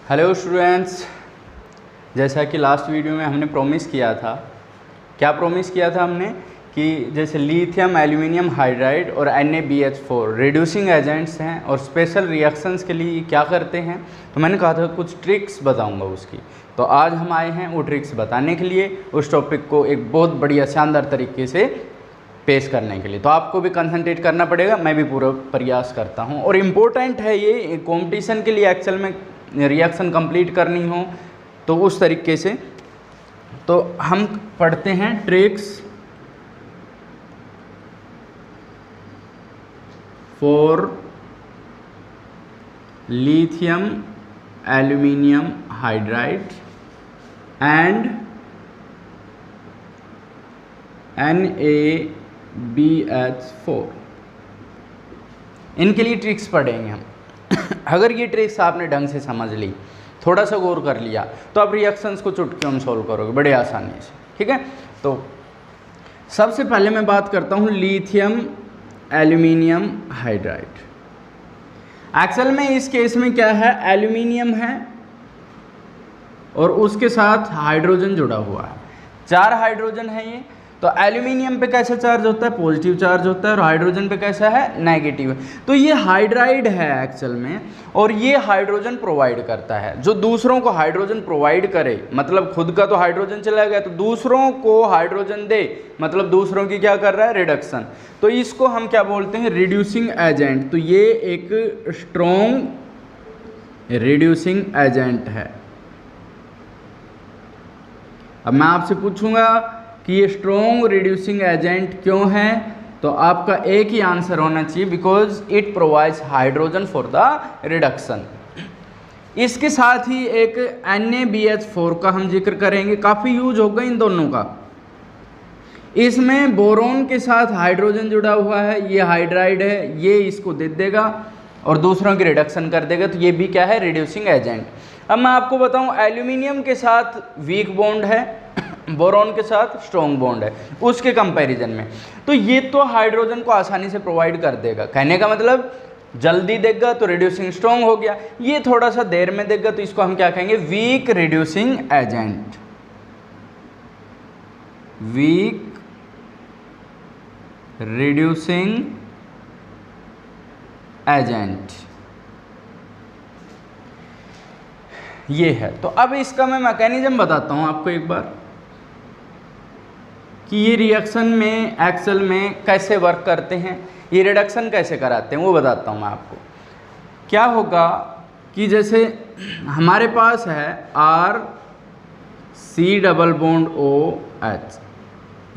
Hello students, जैसा कि last video में हमने प्रॉमिस किया था, क्या प्रॉमिस किया था हमने कि जैसे लिथियम एल्यूमिनियम हाइड्राइड और NaBH4 रिड्यूसिंग एजेंट्स हैं और स्पेशल रिएक्शंस के लिए क्या करते हैं, तो मैंने कहा था कुछ ट्रिक्स बताऊंगा उसकी। तो आज हम आए हैं वो ट्रिक्स बताने के लिए, उस टॉपिक को एक बहुत बढ़िया शानदार तरीके से पेश करने के लिए। तो आपको भी कंसंट्रेट करना पड़ेगा, मैं भी पूरा प्रयास करता हूँ। और इम्पोर्टेंट है ये कंपटीशन के लिए, एक्चुअल में रिएक्शन कंप्लीट करनी हो तो उस तरीके से। तो हम पढ़ते हैं tricks for lithium aluminium hydride and NaBH4, इनके लिए ट्रिक्स पढ़ेंगे हम। अगर ये ट्रिक्स आपने ढंग से समझ ली, थोड़ा सा गौर कर लिया, तो आप रिएक्शंस को चुटकियों में सॉल्व करोगे बड़े आसानी से। ठीक है, तो सबसे पहले मैं बात करता हूँ लिथियम एल्यूमिनियम हाइड्राइड। एक्चुअल में इस केस में क्या है, एल्यूमिनियम है और उसके साथ हाइड्रोजन जुड़ा हुआ है, 4 हाइड्रोजन है ये। तो एल्यूमिनियम पे कैसा चार्ज होता है, पॉजिटिव चार्ज होता है, और हाइड्रोजन पे कैसा है, नेगेटिव है। तो ये हाइड्राइड है एक्चुअल में, और ये हाइड्रोजन प्रोवाइड करता है। जो दूसरों को हाइड्रोजन प्रोवाइड करे, मतलब खुद का तो हाइड्रोजन चला गया, तो दूसरों को हाइड्रोजन दे, मतलब दूसरों की क्या कर रहा है, रिडक्शन। तो इसको हम क्या बोलते हैं, रिड्यूसिंग एजेंट। तो ये एक स्ट्रॉन्ग रिड्यूसिंग एजेंट है। अब मैं आपसे पूछूंगा कि ये स्ट्रॉन्ग रिड्यूसिंग एजेंट क्यों है, तो आपका एक ही आंसर होना चाहिए, because it provides hydrogen for the reduction. इसके साथ ही एक NaBH4 का हम जिक्र करेंगे, काफ़ी यूज होगा इन दोनों का। इसमें बोरोन के साथ हाइड्रोजन जुड़ा हुआ है, ये हाइड्राइड है, ये इसको दे देगा और दूसरों की रिडक्शन कर देगा, तो ये भी क्या है, रिड्यूसिंग एजेंट। अब मैं आपको बताऊं, एल्यूमिनियम के साथ वीक बॉन्ड है, बोरॉन के साथ स्ट्रॉन्ग बॉन्ड है उसके कंपैरिजन में। तो ये तो हाइड्रोजन को आसानी से प्रोवाइड कर देगा, कहने का मतलब जल्दी देगा तो रिड्यूसिंग स्ट्रॉन्ग हो गया। ये थोड़ा सा देर में देगा, तो इसको हम क्या कहेंगे, weak reducing agent. Weak reducing agent ये है। तो अब इसका मैं मैकेनिज्म बताता हूं आपको एक बार, कि ये रिएक्शन में एक्चुअल में कैसे वर्क करते हैं, ये रिडक्शन कैसे कराते हैं, वो बताता हूँ मैं आपको। क्या होगा कि जैसे हमारे पास है RC≡OH,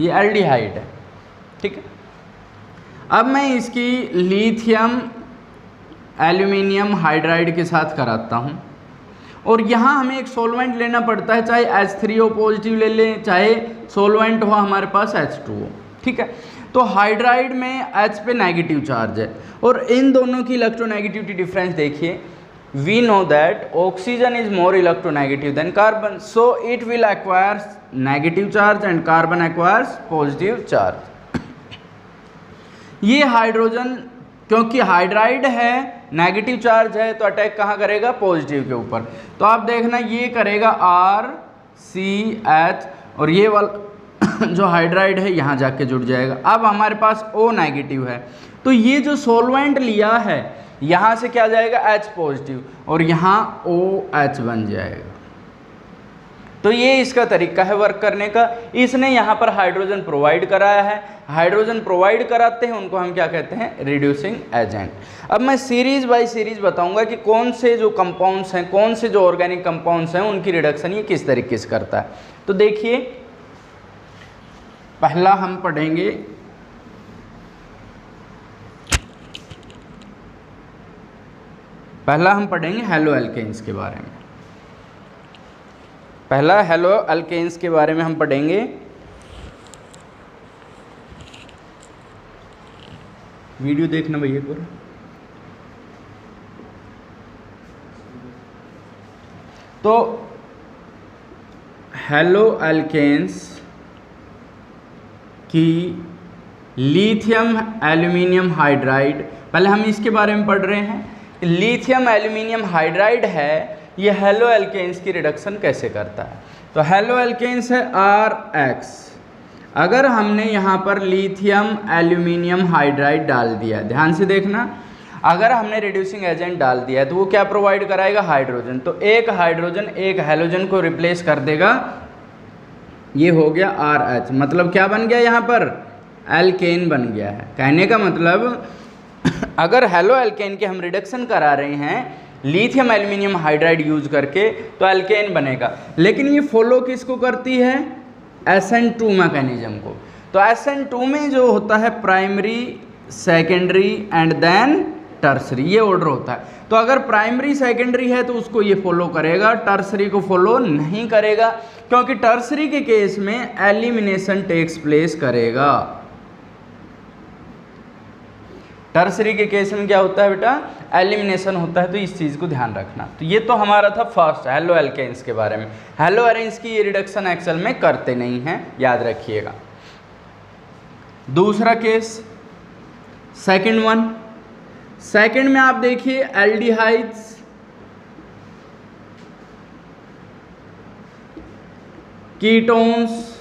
ये एल्डिहाइड है, ठीक है। अब मैं इसकी लिथियम एल्यूमिनियम हाइड्राइड के साथ कराता हूँ, और यहाँ हमें एक सॉल्वेंट लेना पड़ता है, चाहे H3O पॉजिटिव ले लें, चाहे सॉल्वेंट हो हमारे पास H2O, ठीक है। तो हाइड्राइड में H पे नेगेटिव चार्ज है, और इन दोनों की इलेक्ट्रोनेगेटिविटी डिफरेंस देखिए। We know that oxygen is more electronegative than carbon, so it will acquires negative charge and carbon acquires positive charge. ये हाइड्रोजन क्योंकि हाइड्राइड है, नेगेटिव चार्ज है, तो अटैक कहाँ करेगा, पॉजिटिव के ऊपर। तो आप देखना ये करेगा RCH, और ये वाला जो हाइड्राइड है यहाँ जाके जुड़ जाएगा। अब हमारे पास O नेगेटिव है, तो ये जो सॉल्वेंट लिया है यहाँ से क्या जाएगा, H पॉजिटिव, और यहाँ OH बन जाएगा। तो ये इसका तरीका है वर्क करने का। इसने यहाँ पर हाइड्रोजन प्रोवाइड कराया है, हाइड्रोजन प्रोवाइड कराते हैं उनको हम क्या कहते हैं, रिड्यूसिंग एजेंट। अब मैं सीरीज बाय सीरीज बताऊंगा कि कौन से जो कंपाउंड्स हैं, कौन से जो ऑर्गेनिक कंपाउंड्स हैं, उनकी रिडक्शन ये किस तरीके से करता है। तो देखिए, पहला हम पढ़ेंगे हेलो एल्केन्स के बारे में। पहला हेलो एल्केन्स के बारे में हम पढ़ेंगे। वीडियो देखना भैया पूरा। तो हेलो एल्केन्स की लिथियम एल्यूमिनियम हाइड्राइड, पहले हम इसके बारे में पढ़ रहे हैं। लिथियम एल्यूमिनियम हाइड्राइड है, ये हेलो एल्केन्स की रिडक्शन कैसे करता है। तो हेलो एल्केन्स है RX। अगर हमने यहाँ पर लिथियम एल्यूमिनियम हाइड्राइड डाल दिया, ध्यान से देखना, अगर हमने रिड्यूसिंग एजेंट डाल दिया है तो वो क्या प्रोवाइड कराएगा, हाइड्रोजन। तो एक हाइड्रोजन एक हैलोजन को रिप्लेस कर देगा, ये हो गया RH। मतलब क्या बन गया यहाँ पर, एल्केन बन गया है। कहने का मतलब अगर हेलो एल्केन के हम रिडक्शन करा रहे हैं लिथियम एल्यूमिनियम हाइड्राइड यूज करके तो एल्केन बनेगा। लेकिन ये फॉलो किसको करती है, SN2 मैकेनिज्म को। तो SN2 में जो होता है primary, secondary and then tertiary, ये ऑर्डर होता है। तो अगर प्राइमरी सेकेंडरी है तो उसको ये फॉलो करेगा, टर्सरी को फॉलो नहीं करेगा, क्योंकि टर्सरी के केस में एलिमिनेशन टेक्स प्लेस करेगा। टर्सरी के केस में क्या होता है बेटा, एलिमिनेशन होता है। तो इस चीज़ को ध्यान रखना। तो ये तो हमारा था फर्स्ट हेलो एल्केन्स के बारे में। हेलो एरेंस की ये रिडक्शन एक्सेल में करते नहीं हैं, याद रखिएगा। दूसरा केस, सेकंड वन। सेकंड में आप देखिए aldehydes, ketones,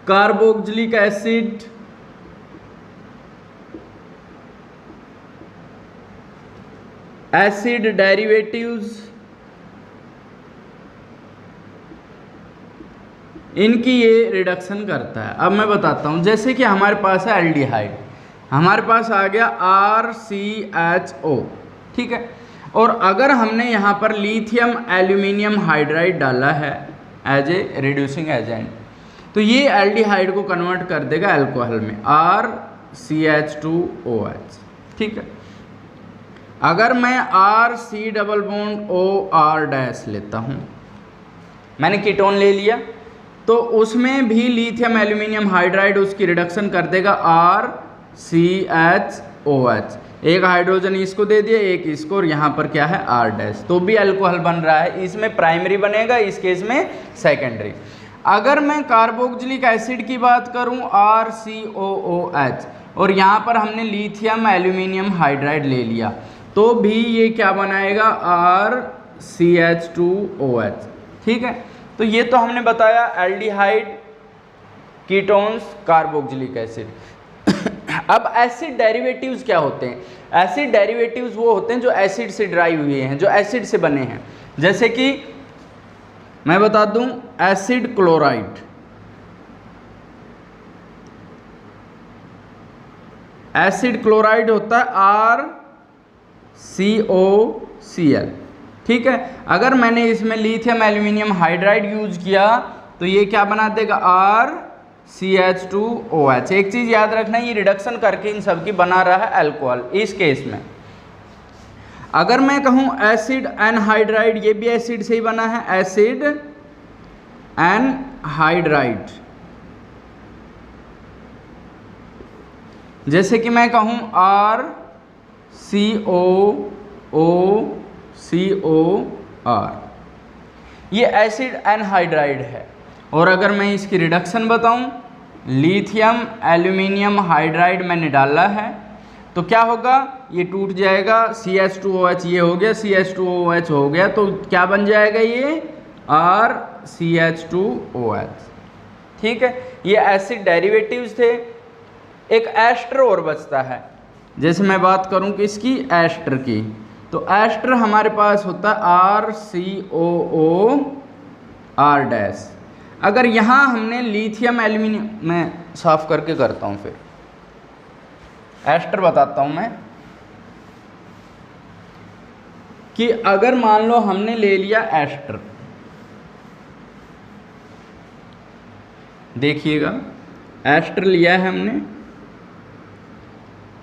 carboxylic acid, acid derivatives, इनकी ये रिडक्शन करता है। अब मैं बताता हूँ, जैसे कि हमारे पास है एल्डिहाइड, हमारे पास आ गया RCHO, ठीक है। और अगर हमने यहाँ पर लिथियम एल्यूमिनियम हाइड्राइड डाला है एज ए रिड्यूसिंग एजेंट, तो ये एल्डिहाइड को कन्वर्ट कर देगा अल्कोहल में, RCH2OH, ठीक है। अगर मैं RC डबल बॉन्ड OR- लेता हूँ, मैंने कीटोन ले लिया, तो उसमें भी लिथियम एल्यूमिनियम हाइड्राइड उसकी रिडक्शन कर देगा RCHOH। एक हाइड्रोजन इसको दे दिया, एक इसको, और यहाँ पर क्या है R-, तो भी अल्कोहल बन रहा है। इसमें प्राइमरी बनेगा, इस केस में सेकेंडरी। अगर मैं कार्बोक्सिलिक एसिड की बात करूँ RCOOH, और यहाँ पर हमने लिथियम एल्यूमिनियम हाइड्राइड ले लिया, तो भी ये क्या बनाएगा RCH2OH, ठीक है। तो ये तो हमने बताया एल्डिहाइड, कीटोन्स, कार्बोक्सिलिक एसिड। अब एसिड डेरिवेटिव्स क्या होते हैं। एसिड डेरिवेटिव्स वो होते हैं जो एसिड से ड्राइव हुए हैं, जो एसिड से बने हैं। जैसे कि मैं बता दूं, एसिड क्लोराइड, एसिड क्लोराइड होता है RCOCl, ठीक है। अगर मैंने इसमें लिथियम एल्यूमिनियम हाइड्राइड यूज किया तो ये क्या बना देगा RCH2OH। एक चीज याद रखना, ये रिडक्शन करके इन सब की बना रहा है अल्कोहल। इस केस में अगर मैं कहूं एसिड एनहाइड्राइड, ये भी एसिड से ही बना है, एसिड एनहाइड्राइड। जैसे कि मैं कहूं RCOOCOR, ये एसिड एनहाइड्राइड है। और अगर मैं इसकी रिडक्शन बताऊं, लिथियम एल्यूमिनियम हाइड्राइड मैंने डाला है, तो क्या होगा, ये टूट जाएगा, CH2OH ये हो गया, CH2OH हो गया, तो क्या बन जाएगा ये RCH2OH, ठीक है। ये एसिड डेरिवेटिव्स थे। एक एस्टर और बचता है। जैसे मैं बात करूं किसकी, एस्टर की, तो एस्टर हमारे पास होता है RCOOR-। अगर यहाँ हमने लिथियम एल्यूमिनियम, मैं साफ करके करता हूँ, फिर एस्टर बताता हूँ मैं, कि अगर मान लो हमने ले लिया एस्टर, देखिएगा एस्टर लिया है हमने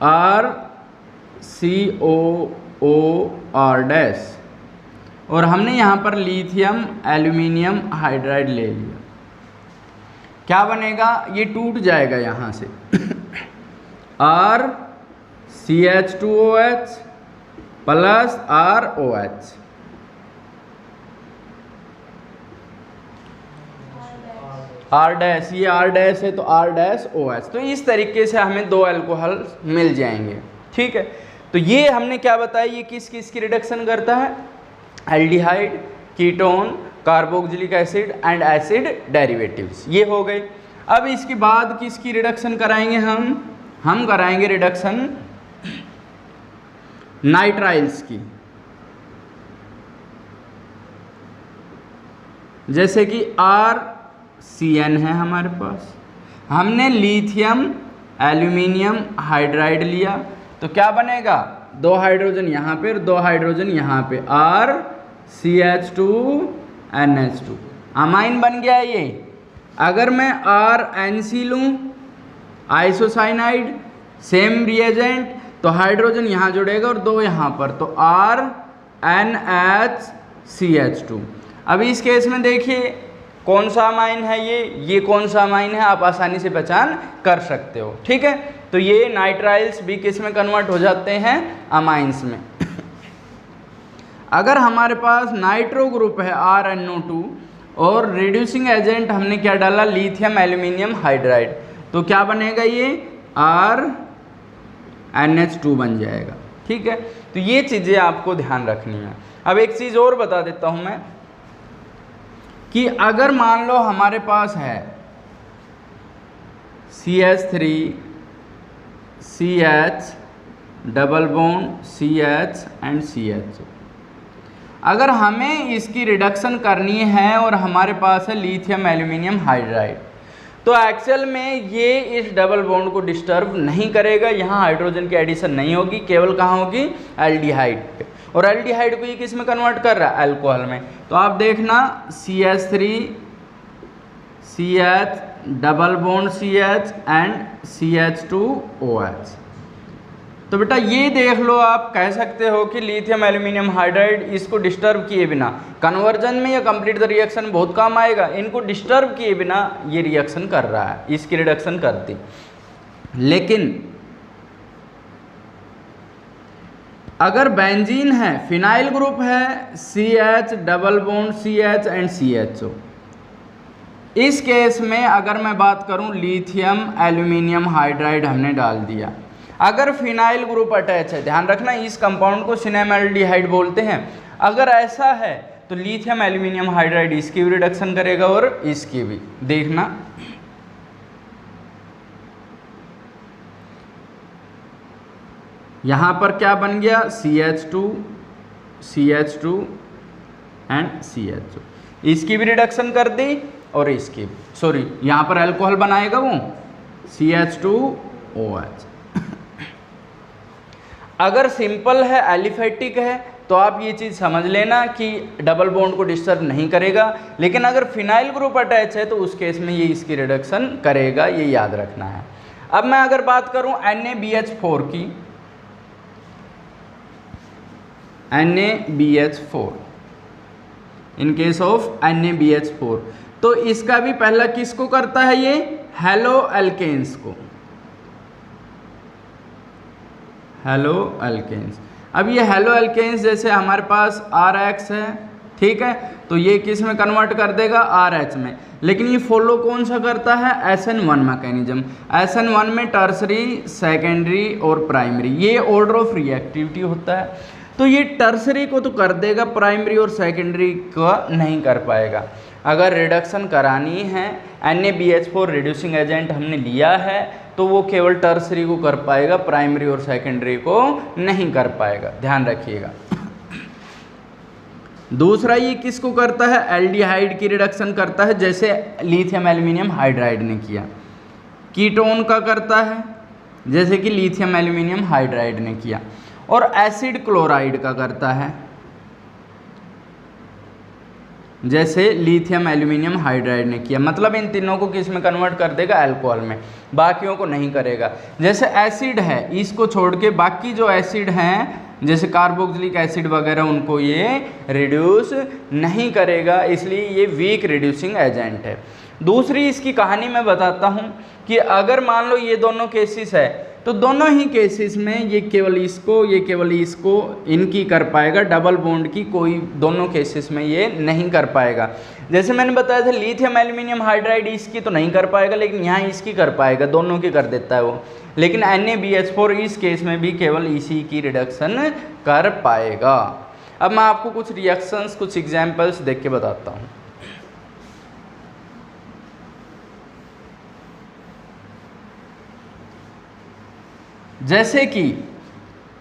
RCOOR-, और हमने यहाँ पर लिथियम एल्यूमिनियम हाइड्राइड ले लिया, क्या बनेगा, ये टूट जाएगा यहाँ से RCH2OH प्लस ROH, R-, ये R- है तो R-OH। तो इस तरीके से हमें दो अल्कोहल मिल जाएंगे, ठीक है। तो ये हमने क्या बताया, ये किस किस की रिडक्शन करता है, aldehyde, ketone, carboxylic acid and acid derivatives, ये हो गए। अब इसके बाद किसकी रिडक्शन कराएंगे हम कराएंगे रिडक्शन नाइट्राइल्स की, जैसे कि RCN है हमारे पास, हमने लिथियम एल्यूमिनियम हाइड्राइड लिया, तो क्या बनेगा, 2 हाइड्रोजन यहाँ पे और 2 हाइड्रोजन यहाँ पे, RCH2NH2 अमाइन बन गया ये। अगर मैं RNC लूँ आइसोसाइनाइड, सेम रिएजेंट, तो हाइड्रोजन यहाँ जुड़ेगा और 2 यहाँ पर, तो RNHCH2। अब इस केस में देखिए कौन सा अमाइन है ये कौन सा अमाइन है, आप आसानी से पहचान कर सकते हो, ठीक है। तो ये नाइट्राइल्स भी किस में कन्वर्ट हो जाते हैं, अमाइंस में। अगर हमारे पास नाइट्रो ग्रुप है RNO2 और रिड्यूसिंग एजेंट हमने क्या डाला, लिथियम एल्यूमिनियम हाइड्राइड, तो क्या बनेगा, ये RNH2 बन जाएगा, ठीक है। तो ये चीज़ें आपको ध्यान रखनी है। अब एक चीज़ और बता देता हूँ मैं कि अगर मान लो हमारे पास है CH3 CH double bond CH and CH, अगर हमें इसकी रिडक्शन करनी है और हमारे पास है लिथियम एल्यूमिनियम हाइड्राइड, तो एक्चुअल में ये इस डबल बॉन्ड को डिस्टर्ब नहीं करेगा, यहाँ हाइड्रोजन की एडिशन नहीं होगी, केवल कहाँ होगी, एल्डिहाइड पे। और एल्डिहाइड को ये किस में कन्वर्ट कर रहा है, अल्कोहल में। तो आप देखना CH3 CH double bond CH and CH2OH, तो बेटा ये देख लो, आप कह सकते हो कि लिथियम एल्यूमिनियम हाइड्राइड इसको डिस्टर्ब किए बिना कन्वर्जन में या कंप्लीट द रिएक्शन बहुत काम आएगा, इनको डिस्टर्ब किए बिना ये रिएक्शन कर रहा है, इसकी रिडक्शन करती। लेकिन अगर बेंजीन है, फिनाइल ग्रुप है CH double bond CH and CHO, इस केस में अगर मैं बात करूं लिथियम एल्यूमिनियम हाइड्राइड हमने डाल दिया, अगर फिनाइल ग्रुप अटैच है, ध्यान रखना इस कंपाउंड को सिनेमैल्डिहाइड बोलते हैं, अगर ऐसा है तो लिथियम एल्यूमिनियम हाइड्राइड इसकी भी रिडक्शन करेगा और इसकी भी। देखना यहाँ पर क्या बन गया, CH2 एंड CHO, इसकी भी रिडक्शन कर दी और इसकी भी, सॉरी यहाँ पर अल्कोहल बनाएगा वो CH2OH। अगर सिंपल है, एलिफेटिक है, तो आप ये चीज़ समझ लेना कि डबल बॉन्ड को डिस्टर्ब नहीं करेगा, लेकिन अगर फिनाइल ग्रुप अटैच है तो उस केस में ये इसकी रिडक्शन करेगा, ये याद रखना है। अब मैं अगर बात करूं NaBH4 की, NaBH4, in case of NaBH4, तो इसका भी पहला किसको करता है, ये हेलो अल्केन्स को, हेलो अल्केन्स। अब ये हेलो अल्केन्स जैसे हमारे पास RX है, ठीक है, तो ये किस में कन्वर्ट कर देगा, RH में। लेकिन ये फॉलो कौन सा करता है, SN1 मैकेनिज्म। SN1 में टर्सरी, सेकेंडरी और प्राइमरी, ये ऑर्डर ऑफ रिएक्टिविटी होता है, तो ये टर्सरी को तो कर देगा, प्राइमरी और सेकेंडरी का नहीं कर पाएगा। अगर रिडक्शन करानी है, NaBH4 रिड्यूसिंग एजेंट हमने लिया है, तो वो केवल टर्सरी को कर पाएगा, प्राइमरी और सेकेंडरी को नहीं कर पाएगा, ध्यान रखिएगा। दूसरा ये किसको करता है, एल्डिहाइड की रिडक्शन करता है, जैसे लिथियम एल्यूमिनियम हाइड्राइड ने किया। कीटोन का करता है, जैसे कि लिथियम एल्यूमिनियम हाइड्राइड ने किया। और एसिड क्लोराइड का करता है, जैसे लिथियम एल्यूमिनियम हाइड्राइड ने किया। मतलब इन तीनों को किस में कन्वर्ट कर देगा, अल्कोहल में, बाकियों को नहीं करेगा। जैसे एसिड है, इसको छोड़ के बाकी जो एसिड हैं जैसे कार्बोक्सिलिक एसिड वगैरह, उनको ये रिड्यूस नहीं करेगा, इसलिए ये वीक रिड्यूसिंग एजेंट है। दूसरी इसकी कहानी मैं बताता हूँ कि अगर मान लो ये दोनों केसेस है तो दोनों ही केसेस में ये केवल इसको इनकी कर पाएगा, डबल बॉन्ड की कोई दोनों केसेस में ये नहीं कर पाएगा। जैसे मैंने बताया था लिथियम एल्यूमिनियम हाइड्राइड इसकी तो नहीं कर पाएगा, लेकिन यहाँ इसकी कर पाएगा, दोनों की कर देता है वो। लेकिन NaBH4 इस केस में भी केवल इसी की रिडक्शन कर पाएगा। अब मैं आपको कुछ रिएक्शंस, कुछ एग्जाम्पल्स देख के बताता हूँ। जैसे कि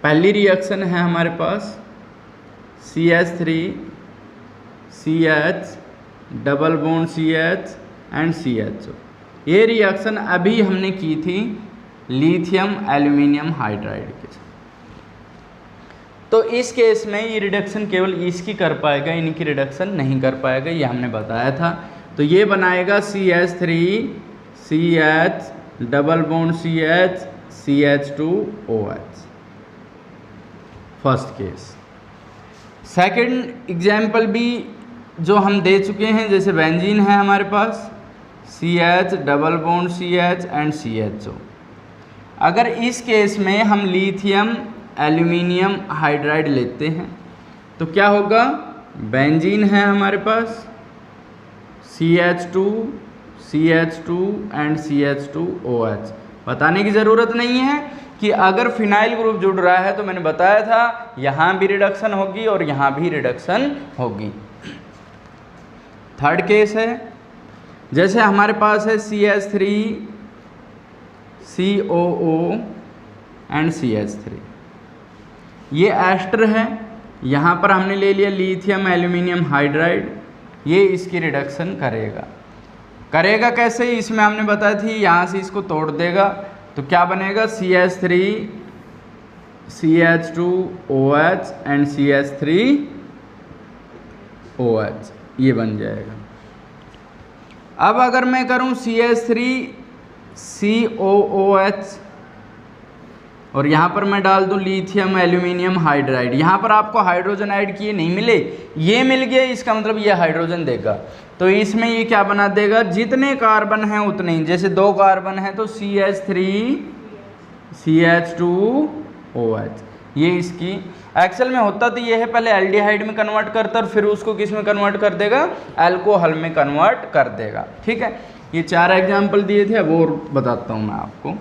पहली रिएक्शन है हमारे पास CH3 CH double bond CH and CHO। ये रिएक्शन अभी हमने की थी लिथियम एल्यूमिनियम हाइड्राइड के साथ। तो इस केस में ये रिडक्शन केवल इसकी कर पाएगा, इनकी रिडक्शन नहीं कर पाएगा, ये हमने बताया था। तो ये बनाएगा CH3 CH double bond CH CH2OH, first case. Second example भी जो हम दे चुके हैं, जैसे बेंजीन है हमारे पास CH double bond CH and CHO। अगर इस केस में हम लिथियम एल्यूमिनियम हाइड्राइड लेते हैं तो क्या होगा, बेंजीन है हमारे पास CH2 एंड CH2OH। बताने की ज़रूरत नहीं है कि अगर फिनाइल ग्रुप जुड़ रहा है तो मैंने बताया था यहाँ भी रिडक्शन होगी और यहाँ भी रिडक्शन होगी। थर्ड केस है, जैसे हमारे पास है CH3 COO एंड CH3, ये एस्टर है। यहाँ पर हमने ले लिया लिथियम एल्यूमिनियम हाइड्राइड, ये इसकी रिडक्शन करेगा कैसे, इसमें हमने बताया थी यहाँ से इसको तोड़ देगा तो क्या बनेगा, CH3 CH2OH एंड CH3OH, ये बन जाएगा। अब अगर मैं करूँ CH3 COOH और यहाँ पर मैं डाल दूँ लिथियम एल्यूमिनियम हाइड्राइड, यहाँ पर आपको हाइड्रोजन ऐड किए नहीं मिले, ये मिल गया, इसका मतलब ये हाइड्रोजन देगा। तो इसमें ये क्या बना देगा, जितने कार्बन हैं उतने ही, जैसे 2 कार्बन हैं तो CH3 CH2OH, ये इसकी एक्चुअल में होता तो ये है, पहले एल्डिहाइड में कन्वर्ट करता और फिर उसको किस में कन्वर्ट कर देगा, अल्कोहल में कन्वर्ट कर देगा। ठीक है, ये 4 एग्जाम्पल दिए थे, अब और बताता हूँ मैं आपको।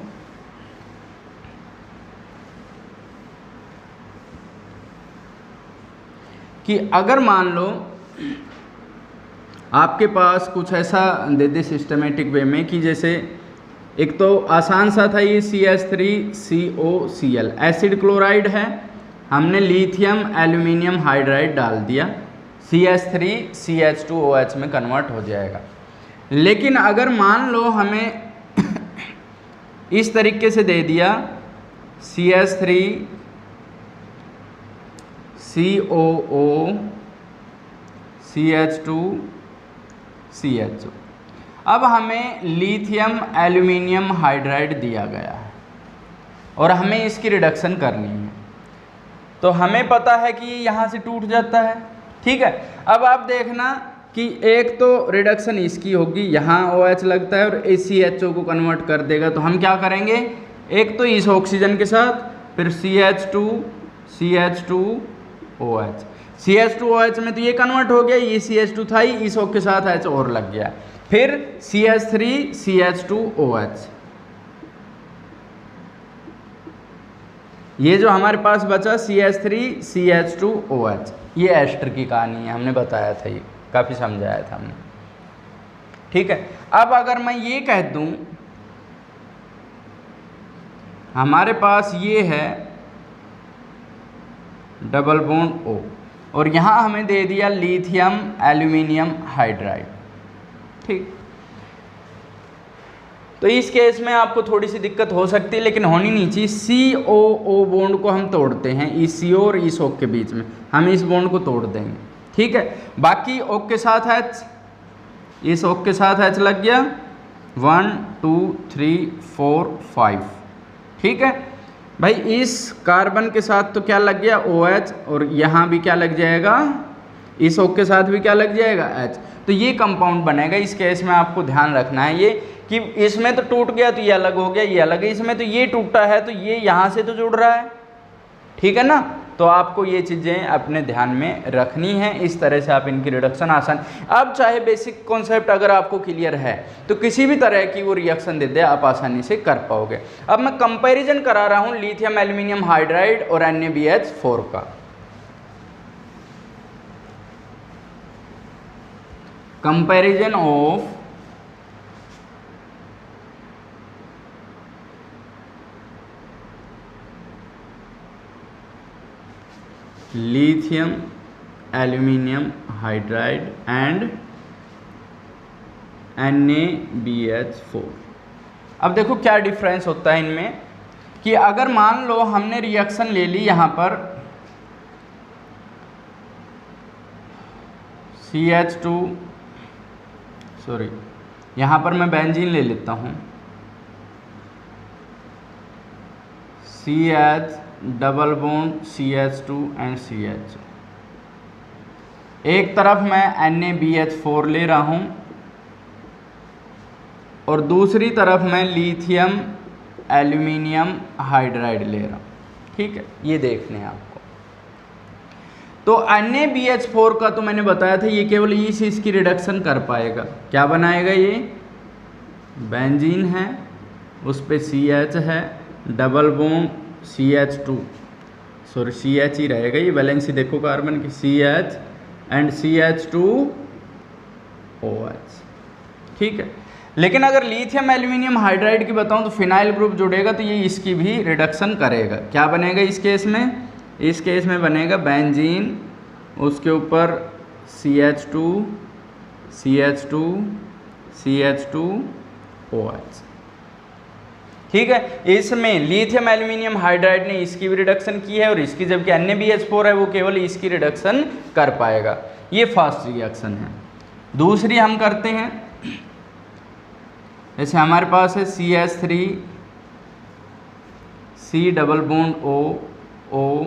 कि अगर मान लो आपके पास कुछ ऐसा दे दे सिस्टमेटिक वे में कि जैसे एक तो आसान सा था ये CH3COCl एसिड क्लोराइड है, हमने लिथियम एल्यूमिनियम हाइड्राइड डाल दिया, CH3CH2OH में कन्वर्ट हो जाएगा। लेकिन अगर मान लो हमें इस तरीके से दे दिया CH3COO CH2CHO, अब हमें लिथियम एल्यूमिनियम हाइड्राइड दिया गया है और हमें इसकी रिडक्शन करनी है। तो हमें पता है कि यहाँ से टूट जाता है। ठीक है, अब आप देखना कि एक तो रिडक्शन इसकी होगी, यहाँ OH लगता है और CHO को कन्वर्ट कर देगा। तो हम क्या करेंगे, एक तो इस ऑक्सीजन के साथ, फिर CH2OH, CH2OH में तो ये कन्वर्ट हो गया, ये CH2 था ही, इस O के साथ H और लग गया, फिर CH3CH2OH। ये जो हमारे पास बचा CH3CH2OH, ये एस्टर की कहानी है, हमने बताया था, ये काफ़ी समझाया था हमने। ठीक है, अब अगर मैं ये कह दूं हमारे पास ये है डबल बॉन्ड O और यहाँ हमें दे दिया लिथियम एल्यूमिनियम हाइड्राइड। ठीक, तो इस केस में आपको थोड़ी सी दिक्कत हो सकती है, लेकिन होनी नहीं चाहिए। COO बॉन्ड को हम तोड़ते हैं, इस CO और इस O के बीच में हम इस बॉन्ड को तोड़ देंगे। ठीक है, बाकी O के साथ H, इस O के साथ H लग गया, 1 2 3 4 5। ठीक है भाई, इस कार्बन के साथ तो क्या लग गया OH और यहाँ भी क्या लग जाएगा, इस O के साथ भी क्या लग जाएगा H। तो ये कंपाउंड बनेगा। इस केस में आपको ध्यान रखना है ये कि इसमें तो टूट गया तो ये अलग हो गया, ये अलग है, इसमें तो ये टूटा है तो ये यहाँ से तो जुड़ रहा है, ठीक है ना। तो आपको ये चीज़ें अपने ध्यान में रखनी है, इस तरह से आप इनकी रिडक्शन आसान। अब चाहे बेसिक कॉन्सेप्ट अगर आपको क्लियर है तो किसी भी तरह की वो रिएक्शन दे दे आप आसानी से कर पाओगे। अब मैं कंपैरिजन करा रहा हूँ लिथियम एल्यूमिनियम हाइड्राइड और NaBH4 का। Comparison of lithium aluminium hydride and NaBH4। अब देखो क्या डिफरेंस होता है इनमें, कि अगर मान लो हमने रिएक्शन ले ली यहाँ पर CH2, सॉरी यहाँ पर मैं बेंजीन ले लेता हूँ, CH double bond CH2 and CH। एक तरफ मैं NaBH4 ले रहा हूँ और दूसरी तरफ मैं लिथियम एल्यूमिनियम हाइड्राइड ले रहा हूँ, ठीक है। ये देखने हैं आपको। तो NaBH4 का तो मैंने बताया था ये केवल इसकी रिडक्शन कर पाएगा, क्या बनाएगा, ये बेंजीन है उस पे CH है, double bond CH2, sorry CH ही रहेगा, ये वैलेंसी देखो कार्बन की, CH एंड CH2OH, ठीक है। लेकिन अगर लिथियम एल्यूमिनियम हाइड्राइड की बताऊं तो फिनाइल ग्रुप जुड़ेगा तो ये इसकी भी रिडक्शन करेगा। क्या बनेगा इस केस में, इस केस में बनेगा बेंजीन, उसके ऊपर CH2 CH2 CH2OH, ठीक है। इसमें लिथियम एल्यूमिनियम हाइड्राइड ने इसकी भी रिडक्शन की है और इसकी, जबकि NaBH4 है वो केवल इसकी रिडक्शन कर पाएगा। ये फास्ट रिएक्शन है। दूसरी हम करते हैं, जैसे हमारे पास है CH3 C double bond O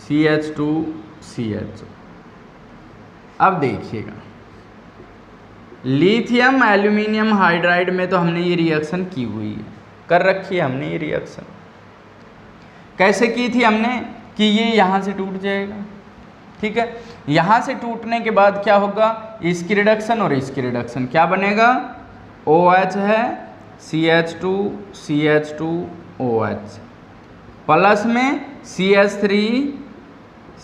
CH2 CH। अब देखिएगा लिथियम एल्यूमिनियम हाइड्राइड में तो हमने ये रिएक्शन की हुई है, कर रखी है हमने ये रिएक्शन। कैसे की थी हमने, कि ये यहाँ से टूट जाएगा, ठीक है। यहाँ से टूटने के बाद क्या होगा, इसकी रिडक्शन और इसकी रिडक्शन, क्या बनेगा, OH है CH2 CH2OH प्लस में CH3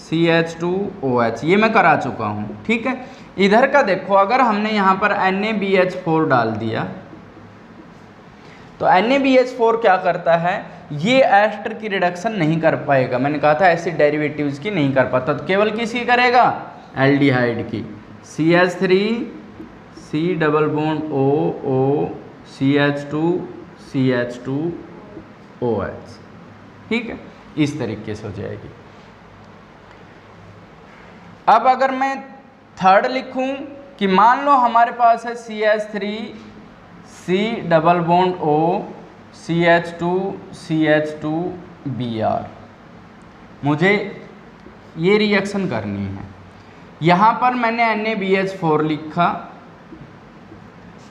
CH2OH, ये मैं करा चुका हूँ, ठीक है। इधर का देखो, अगर हमने यहाँ पर NaBH4 डाल दिया तो NaBH4 क्या करता है, ये एस्टर की रिडक्शन नहीं कर पाएगा। मैंने कहा था एसिड डेरिवेटिव्स की नहीं कर पाता, तो केवल किसकी करेगा, एल्डिहाइड की। CH3 C double bond O CH2 CH2OH, ठीक है, इस तरीके से हो जाएगी। अब अगर मैं थर्ड लिखूं कि मान लो हमारे पास है CH3 C double bond O CH2 CH2Br, मुझे ये रिएक्शन करनी है। यहाँ पर मैंने NaBH4 लिखा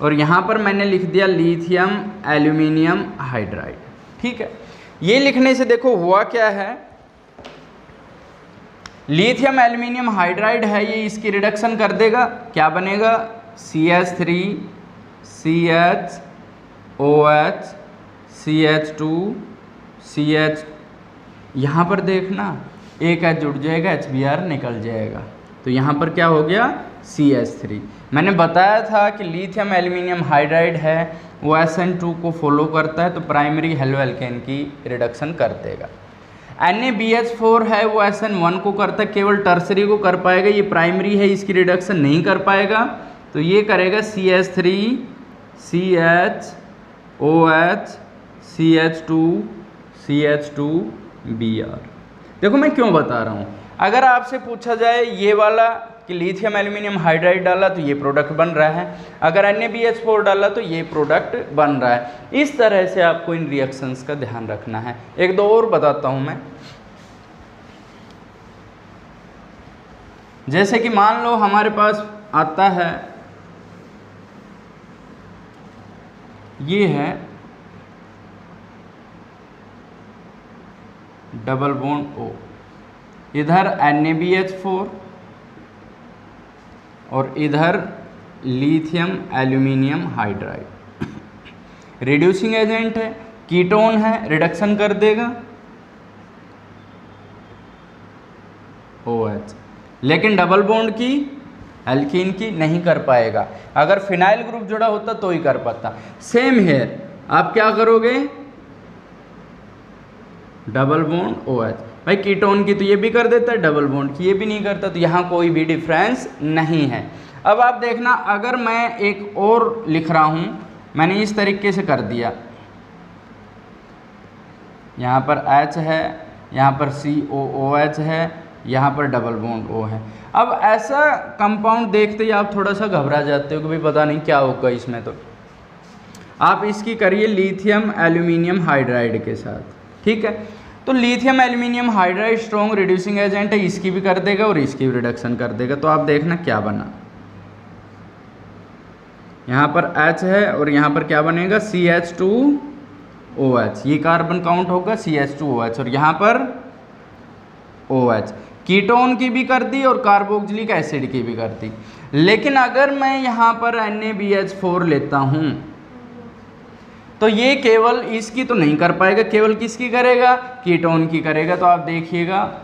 और यहाँ पर मैंने लिख दिया लिथियम एल्यूमिनियम हाइड्राइड, ठीक है। ये लिखने से देखो हुआ क्या है, लिथियम एल्यूमिनियम हाइड्राइड है ये, इसकी रिडक्शन कर देगा, क्या बनेगा, CH3 CHOH CH2 CH, यहाँ पर देखना एक H जुड़ जाएगा, HBr निकल जाएगा, तो यहाँ पर क्या हो गया, CH3। मैंने बताया था कि लिथियम एल्यूमिनियम हाइड्राइड है वो SN2 को फॉलो करता है तो प्राइमरी हेलो एल्केन की रिडक्शन कर देगा। NaBH4 है वो SN1 को करता है, केवल टर्सरी को कर पाएगा, ये प्राइमरी है इसकी रिडक्शन नहीं कर पाएगा, तो ये करेगा CH3 CHOH CH2 CH2Br। देखो मैं क्यों बता रहा हूँ, अगर आपसे पूछा जाए ये वाला कि लिथियम एल्यूमिनियम हाइड्राइड डाला तो ये प्रोडक्ट बन रहा है, अगर NaBH4 डाला तो ये प्रोडक्ट बन रहा है। इस तरह से आपको इन रिएक्शंस का ध्यान रखना है। एक दो और बताता हूँ मैं, जैसे कि मान लो हमारे पास आता है ये है डबल बॉन्ड O, इधर NaBH4 और इधर lithium aluminium hydride. Reducing agent है, कीटोन है, रिडक्शन कर देगा OH, लेकिन डबल बॉन्ड की एल्कीन की नहीं कर पाएगा। अगर फिनाइल ग्रुप जुड़ा होता तो ही कर पाता। सेम हेयर, आप क्या करोगे, डबल बॉन्ड OH। भाई कीटोन की तो ये भी कर देता है, डबल बॉन्ड की ये भी नहीं करता, तो यहाँ कोई भी डिफरेंस नहीं है। अब आप देखना, अगर मैं एक और लिख रहा हूँ, मैंने इस तरीके से कर दिया, यहाँ पर H है, यहाँ पर COOH है, यहाँ पर डबल बॉन्ड O है। अब ऐसा कंपाउंड देखते ही आप थोड़ा सा घबरा जाते हो कि भाई पता नहीं क्या होगा इसमें, तो आप इसकी करिए लिथियम एल्यूमिनियम हाइड्राइड के साथ, ठीक है। तो lithium aluminium hydride strong reducing agent है, इसकी भी कर देगा और इसकी भी रिडक्शन कर देगा। तो आप देखना क्या बना, यहाँ पर H है और यहाँ पर क्या बनेगा, CH2OH, ये कार्बन काउंट होगा CH2OH, और यहाँ पर OH। कीटोन की भी कर दी और कार्बोक्सिलिक एसिड की भी कर दी। लेकिन अगर मैं यहाँ पर NaBH4 लेता हूँ तो ये केवल इसकी तो नहीं कर पाएगा, केवल किसकी करेगा, कीटोन की करेगा। तो आप देखिएगा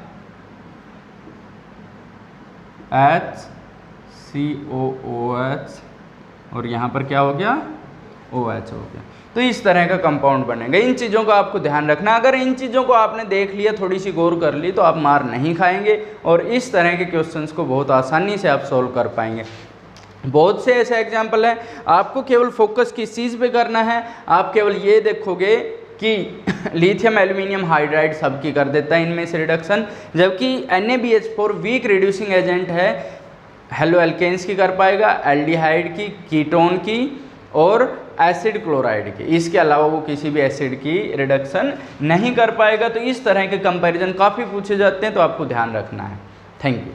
HCOOH और यहाँ पर क्या हो गया, OH हो गया। तो इस तरह का कंपाउंड बनेगा। इन चीज़ों का आपको ध्यान रखना। अगर इन चीज़ों को आपने देख लिया, थोड़ी सी गौर कर ली, तो आप मार नहीं खाएंगे और इस तरह के क्वेश्चंस को बहुत आसानी से आप सॉल्व कर पाएंगे। बहुत से ऐसे एग्जाम्पल हैं, आपको केवल फोकस किस चीज़ पे करना है, आप केवल ये देखोगे कि लिथियम एल्यूमिनियम हाइड्राइड सबकी कर देता है इनमें से रिडक्शन, जबकि NaBH4 वीक रिड्यूसिंग एजेंट है, हेलो एल्केन्स की कर पाएगा, एल्डिहाइड की, कीटोन की और एसिड क्लोराइड की। इसके अलावा वो किसी भी एसिड की रिडक्शन नहीं कर पाएगा। तो इस तरह के कंपैरिजन काफ़ी पूछे जाते हैं, तो आपको ध्यान रखना है। Thank you.